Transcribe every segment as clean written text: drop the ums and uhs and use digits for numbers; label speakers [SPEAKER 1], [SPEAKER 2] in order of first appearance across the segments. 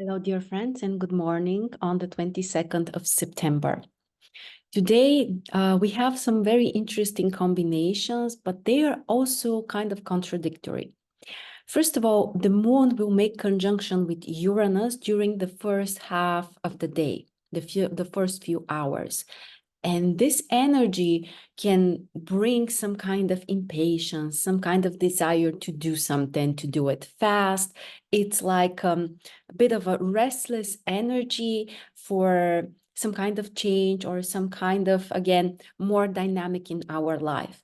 [SPEAKER 1] Hello, dear friends, and good morning on the 22nd of September. Today, we have some very interesting combinations, but they are also kind of contradictory. First of all, the moon will make conjunction with Uranus during the first half of the day, the first few hours. And this energy can bring some kind of impatience, some kind of desire to do something, to do it fast. It's like a bit of a restless energy for some kind of change or some kind of, again, more dynamic in our life.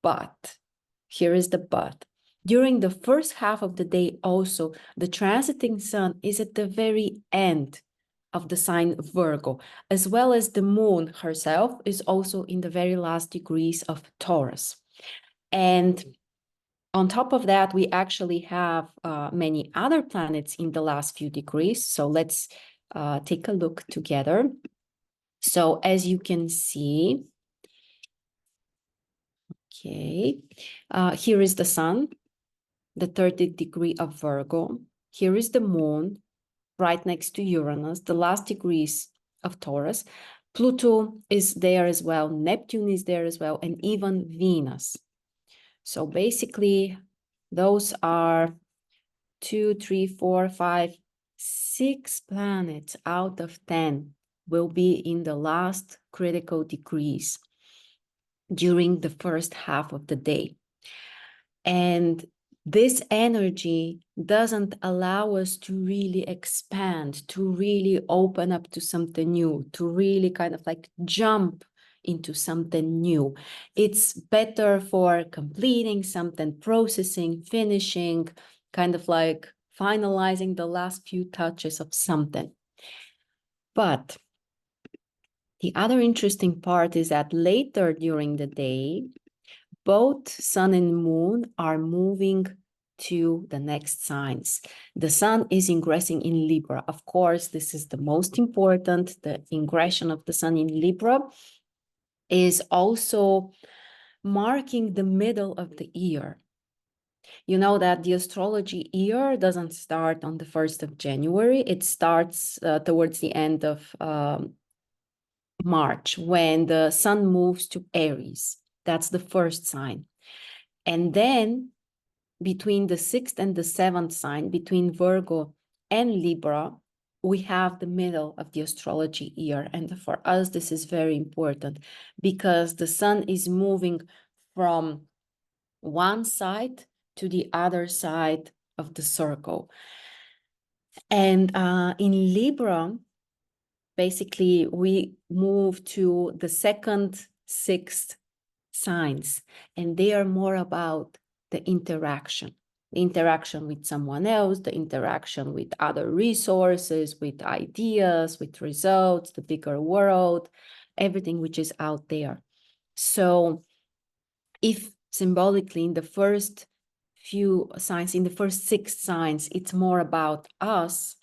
[SPEAKER 1] But here is the but. During the first half of the day also, the transiting sun is at the very end of the sign Virgo, as well as the moon herself is also in the very last degrees of Taurus. And on top of that, we actually have many other planets in the last few degrees. So let's take a look together. So as you can see, okay, here is the sun, the 30th degree of Virgo. Here is the moon, right next to Uranus, the last degrees of Taurus. Pluto is there as well, Neptune is there as well, and even Venus. So basically, those are 2, 3, 4, 5, 6 planets out of 10 will be in the last critical degrees during the first half of the day. And this energy doesn't allow us to really expand, to really open up to something new, to really kind of like jump into something new. It's better for completing something, processing, finishing, kind of like finalizing the last few touches of something. But the other interesting part is that later during the day, both sun and moon are moving to the next signs. The sun is ingressing in Libra. Of course, this is the most important. The ingression of the sun in Libra is also marking the middle of the year. You know that the astrology year doesn't start on the 1st of January. It starts towards the end of March when the sun moves to Aries. That's the first sign. And then between the 6th and the 7th sign, between Virgo and Libra, we have the middle of the astrology year. And for us, this is very important because the sun is moving from one side to the other side of the circle. And in Libra, basically, we move to the 2nd, 6th signs, and they are more about the interaction with someone else, the interaction with other resources, with ideas, with results, the bigger world, everything which is out there. So if symbolically in the first few signs, in the first 6 signs, it's more about us,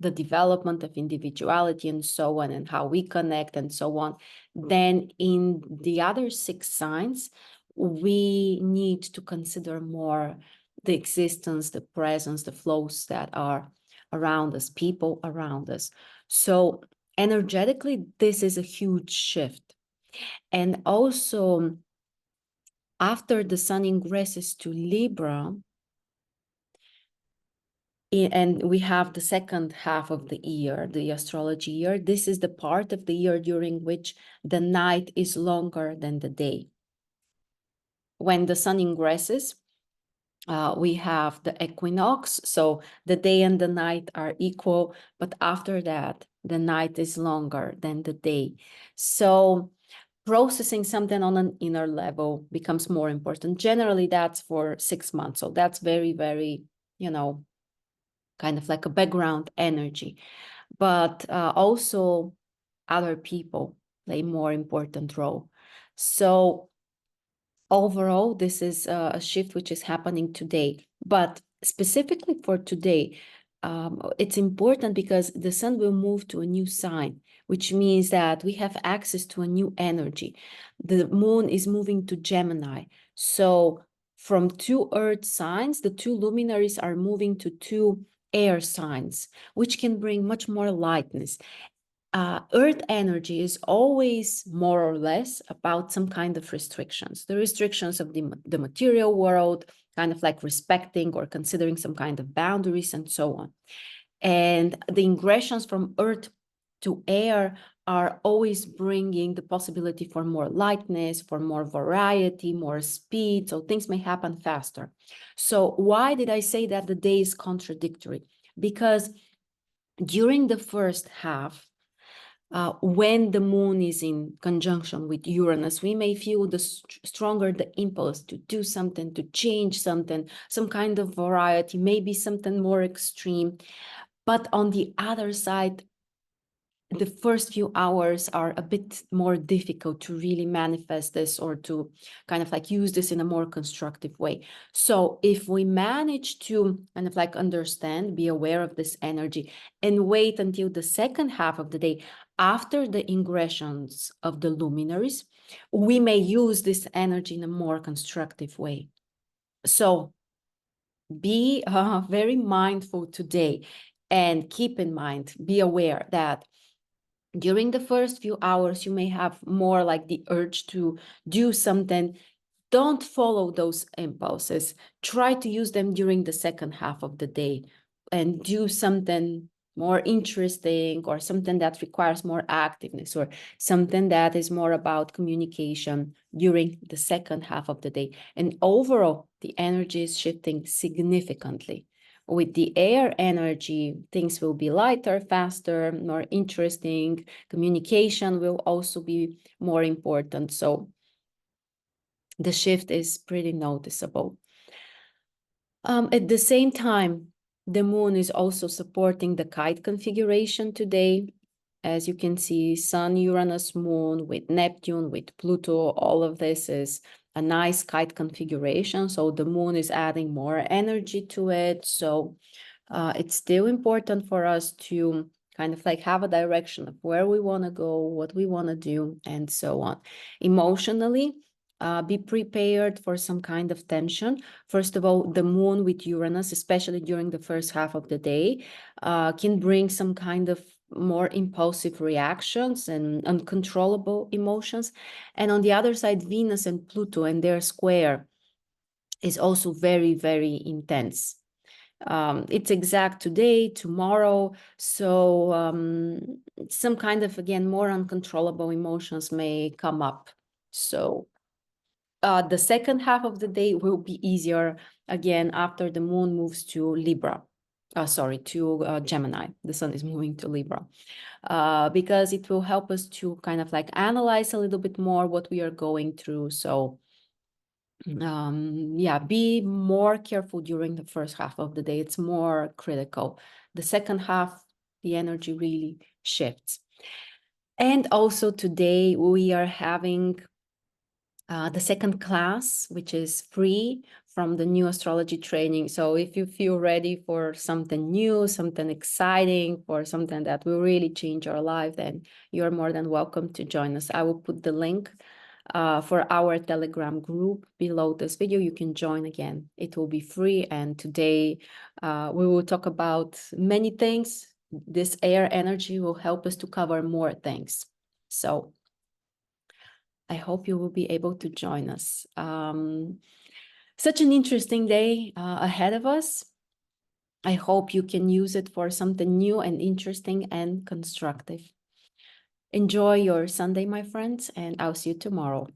[SPEAKER 1] the development of individuality and so on, and how we connect and so on, then in the other 6 signs, we need to consider more the existence, the presence, the flows that are around us, people around us. So energetically, this is a huge shift. And also, after the sun ingresses to Libra, and we have the second half of the year, the astrology year. This is the part of the year during which the night is longer than the day. When the sun ingresses, we have the equinox. So the day and the night are equal, but after that, the night is longer than the day. So processing something on an inner level becomes more important. Generally, that's for 6 months. So that's very, very, kind of like a background energy, but also other people play more important role. So overall, this is a shift which is happening today, but specifically for today, it's important because the sun will move to a new sign, which means that we have access to a new energy. The moon is moving to Gemini. So from 2 earth signs, the 2 luminaries are moving to 2 air signs, which can bring much more lightness. Earth energy is always more or less about some kind of restrictions, the restrictions of the material world, kind of like respecting or considering some kind of boundaries and so on. And the ingressions from earth to air are always bringing the possibility for more lightness, for more variety, more speed, so things may happen faster. So why did I say that the day is contradictory? Because during the first half, when the moon is in conjunction with Uranus, we may feel the stronger the impulse to do something, to change something, some kind of variety, maybe something more extreme. But on the other side, the first few hours are a bit more difficult to really manifest this or to kind of like use this in a more constructive way. So if we manage to kind of like understand, be aware of this energy and wait until the second half of the day after the ingressions of the luminaries, we may use this energy in a more constructive way. So be very mindful today and keep in mind, be aware that during the first few hours, you may have more like the urge to do something. Don't follow those impulses. Try to use them during the second half of the day and do something more interesting or something that requires more activeness or something that is more about communication during the second half of the day. And overall, the energy is shifting significantly. With the air energy, things will be lighter, faster, more interesting. Communication will also be more important. So the shift is pretty noticeable. At the same time, the moon is also supporting the kite configuration today. As you can see, Sun, Uranus, Moon with Neptune, with Pluto, all of this is a nice kite configuration. So the moon is adding more energy to it. So it's still important for us to kind of like have a direction of where we want to go, what we want to do, and so on. Emotionally, be prepared for some kind of tension. First of all, the moon with Uranus, especially during the first half of the day, can bring some kind of more impulsive reactions and uncontrollable emotions. And on the other side, Venus and Pluto and their square is also very, very intense. It's exact today, tomorrow. So some kind of, again, more uncontrollable emotions may come up. So the second half of the day will be easier again after the moon moves to Libra. To Gemini. The sun is moving to Libra. Because it will help us to kind of like analyze a little bit more what we are going through. So yeah, be more careful during the first half of the day. It's more critical. The second half, the energy really shifts. And also today we are having the second class, which is free from the new astrology training. So if you feel ready for something new, something exciting, for something that will really change your life, then you're more than welcome to join us. I will put the link for our Telegram group below this video. You can join again. It will be free. And today we will talk about many things. This air energy will help us to cover more things. So I hope you will be able to join us. Such an interesting day ahead of us. I hope you can use it for something new and interesting and constructive. Enjoy your Sunday, my friends, and I'll see you tomorrow.